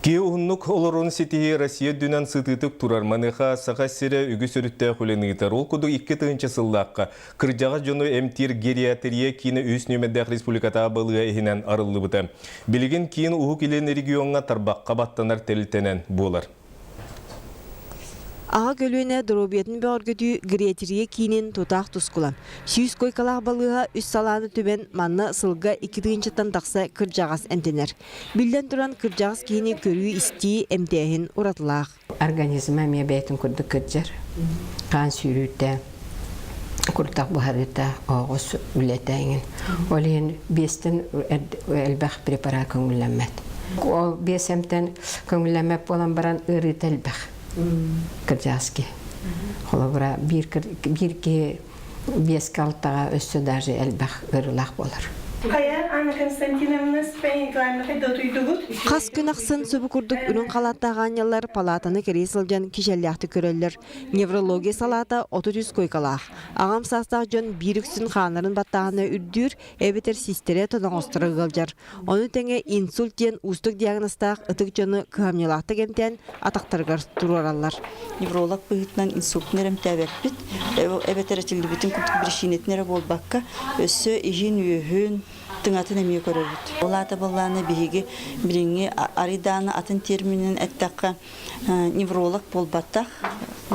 Ки уһуннук олорун сетихи Россия дүнен сытытык турар маныха саға сире үгі сөрітті құленығытар. Ол құду 2 тыынчы сыллаққа. Кыржаға жону эмтир гериатрия кини үс нөмеддәк республиката балыға ehinen арылы бұты. Білігін кейін ұғы келен регионға тарбаққа баттанар тәлітенен болар. Аға көлуіне дұробетін бәғыргөді гериатрия кейінен тұтақ тұскула. Сүйіс койкалақ балыға үс саланы төбен манна сылға 2 тыынчыттан тақса кыржағас әмтенер. Білден тұран кыржағас кейіне көрі істей әмтәйін ұратылақ. Организма мен бәйтін күрді кыржар. Қан сүйрүйті, күртақ бұхарыта, оғыз үлетәйін. Олейін бестен әлбәқ препарат көңілләмәд. Ол бес әмтен көңілләмәд болан баран ұрыт әлбәқ. Кыржаски. Холобра бирке бес калтага өссө даже элбах ырылак болор. Қас күн ақсын сөбі күрдік үнін қалаттаған еллар палатаны керей сылжан кешелляқты көрелер. Неврология салаты 30 койкалақ. Ағам састақ жон біріксін қанарын баттағаны үрдір, әбетер систере тұнағыстыры ғылжар. Оны тәңе инсульт ден ұстық диагностақ ұтық жоны күхамнелақты кемтен атақтарғар тұраралар. Невролог бұғытынан инсультнер әмтәбәппіт, әбетер әтілді бүтін күптік бір шинетнері бол баққа, өссі ежен үйін тыңатын әмей көрілді. Ол аты болғаны бігі біріңе ариданы атын терминін әттаққа невролог болбаттақ,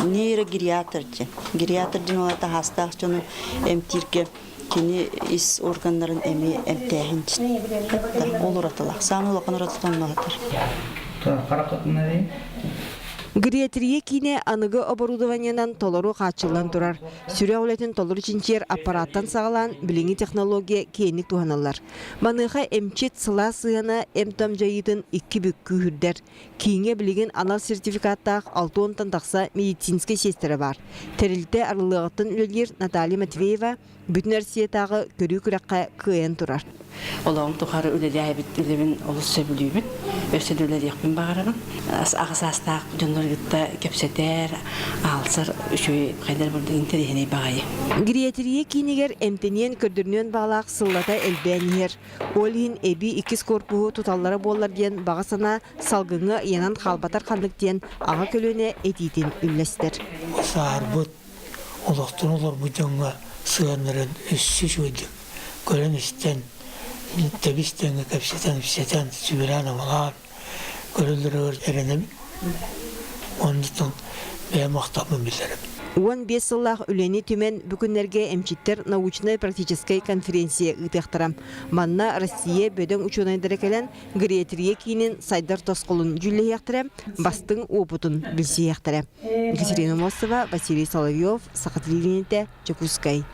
нейрогериатр де. Гериатр ден олата хастақ жоны әмтирге кені ис органдарын әмей әмтәйін ол ұратылақ. Саны олақын ұратылған ұратылар. Гериатрия кейіне анығы оборудованиянан толору қачылан тұрар. Сүре олетін толору чинчер аппараттан сағалан біліңі технология кейінік туғаналар. Маныға әмчет сыла сыяна әмтам жайытын 2 бүккі хүрдер. Кейінге білігін анал сертификаттақ 6 тақса медицинский сестері бар. Тәрілді арылығыттың үлелер Наталья Матвеева бүтін әрсиетағы көрі күрәққа күйен тұрар. Олағым тұқары үлелі әйбіт үлемін олыс сөбілейбін. Өседі үлелі еқпен бағарағын. Ағысастақ жонларғытта кепсетер, алсыр, үшөй қайдар бұрды интерехіне бағайы. Гериатрия кейінегер әмтенен көрдірінен бағалақ сыллата әлбәнер. Олин әбі 2 корпуы тұталары болар ден бағасына салғыңы янан қалбатар қандық ден аға көліне әтейтін үлләстер. Сарбыт, олықтың олар бұдыңға сығанырын үссі жойды. Көрін істен, табистен, кәпсетен, сүбірән амалар, көрілдері әрінім, оныдың бәй мақтабын білдірім. 15 сыллах үлені түмен бүкінлерге әмчиттер научной практической конференция ұтықтырам. Манна Россия бөдің ученайдары кәлін гериатрия кейінен сайдар тосқылын жүлі яқтырам, бастың опытын білсе яқтырам. Екатерина Мосова, Василий Соловьев, Сақатылинеті, Чекускай.